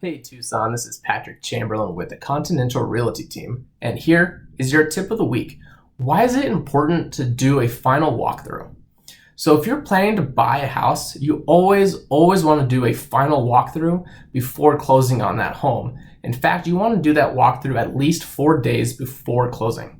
Hey Tucson, this is Patrick Chamberlain with the Continental Realty Team, and here is your tip of the week. Why is it important to do a final walkthrough? So if you're planning to buy a house, you always want to do a final walkthrough before closing on that home. In fact, you want to do that walkthrough at least 4 days before closing.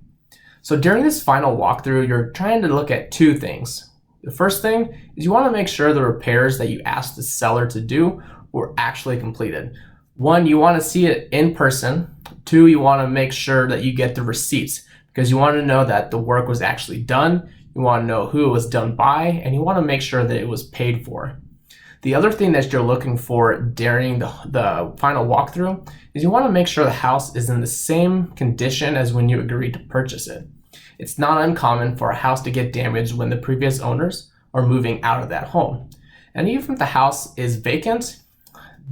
So during this final walkthrough, you're trying to look at two things. The first thing is you want to make sure the repairs that you asked the seller to do were actually completed. One, you want to see it in person. Two, you want to make sure that you get the receipts because you want to know that the work was actually done. You want to know who it was done by, and you want to make sure that it was paid for. The other thing that you're looking for during the final walkthrough is you want to make sure the house is in the same condition as when you agreed to purchase it. It's not uncommon for a house to get damaged when the previous owners are moving out of that home. And even if the house is vacant,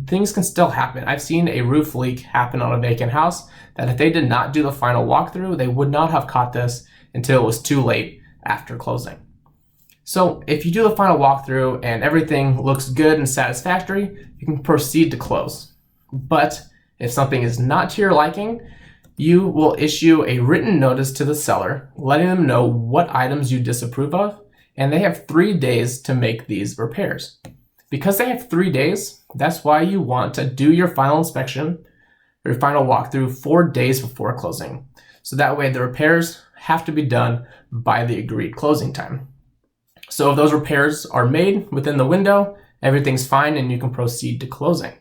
things can still happen. I've seen a roof leak happen on a vacant house that if they did not do the final walkthrough, they would not have caught this until it was too late after closing. So if you do the final walkthrough and everything looks good and satisfactory, you can proceed to close. But if something is not to your liking, you will issue a written notice to the seller, letting them know what items you disapprove of, and they have 3 days to make these repairs. Because they have 3 days, that's why you want to do your final inspection, your final walkthrough 4 days before closing. So that way the repairs have to be done by the agreed closing time. So if those repairs are made within the window, everything's fine and you can proceed to closing.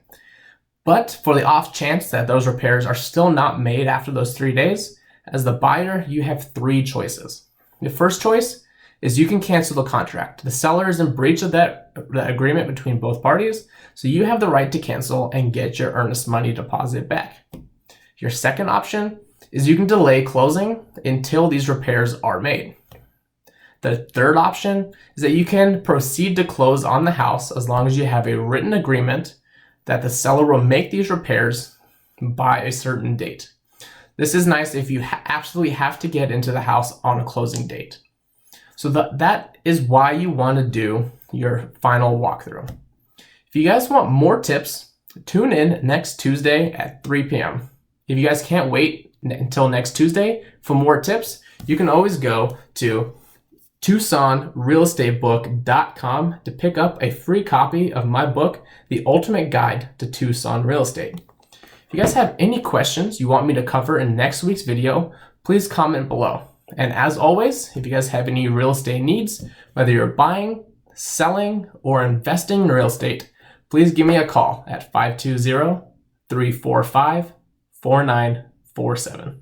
But for the off chance that those repairs are still not made after those 3 days, as the buyer, you have 3 choices. The first choice is you can cancel the contract. The seller is in breach of the agreement between both parties, so you have the right to cancel and get your earnest money deposit back. Your second option is you can delay closing until these repairs are made. The third option is that you can proceed to close on the house as long as you have a written agreement that the seller will make these repairs by a certain date. This is nice if you absolutely have to get into the house on a closing date. So that is why you want to do your final walkthrough. If you guys want more tips, tune in next Tuesday at 3 p.m. If you guys can't wait until next Tuesday for more tips, you can always go to TucsonRealEstateBook.com to pick up a free copy of my book, The Ultimate Guide to Tucson Real Estate. If you guys have any questions you want me to cover in next week's video, please comment below. And as always, if you guys have any real estate needs, whether you're buying, selling, or investing in real estate, please give me a call at 520-345-4947.